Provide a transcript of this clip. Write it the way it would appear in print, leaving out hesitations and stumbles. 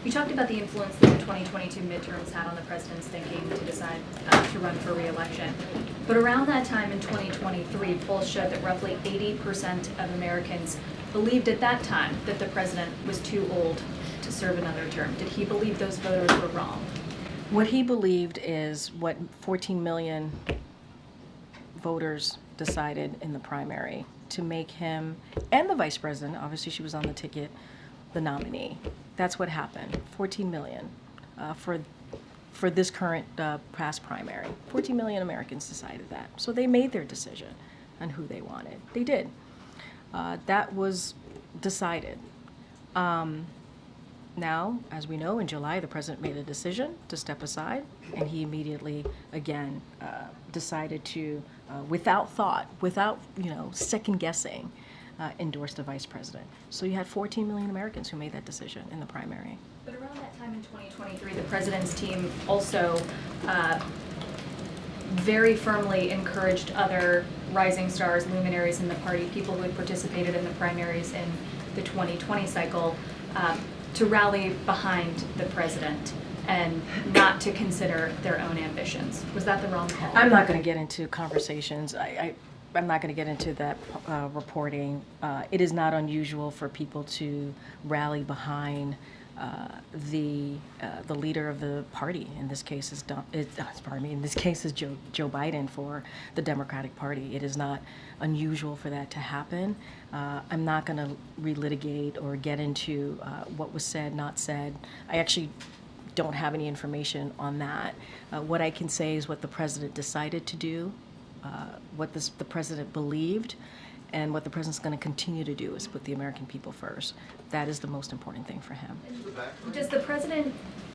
You talked about the influence that the 2022 midterms had on the president's thinking to decide to run for re-election. But around that time in 2023, polls showed that roughly 80% of Americans believed at that time that the president was too old to serve another term. Did he believe those voters were wrong? What he believed is what 14 million voters decided in the primary, to make him, and the vice president, obviously she was on the ticket, the nominee. That's what happened. 14 million for this current past primary. 14 million Americans decided that. So they made their decision on who they wanted. They did. That was decided. Now, as we know, in July, the president made a decision to step aside, and he immediately, again, decided to, without thought, without, second guessing, endorse the vice president. So you had 14 million Americans who made that decision in the primary. But around that time in 2023, the president's team also very firmly encouraged other rising stars, luminaries in the party, people who had participated in the primaries in the 2020 cycle, to rally behind the president and not to consider their own ambitions. Was that the wrong call? I'm not going to get into conversations. I'm not going to get into that reporting. It is not unusual for people to rally behind the leader of the party. In this case is in this case is Joe Biden for the Democratic Party. It is not unusual for that to happen. I'm not going to relitigate or get into what was said, not said. I actually don't have any information on that. What I can say is what the president decided to do, what the president believed, and what the president's going to continue to do is put the American people first. That is the most important thing for him. Does the president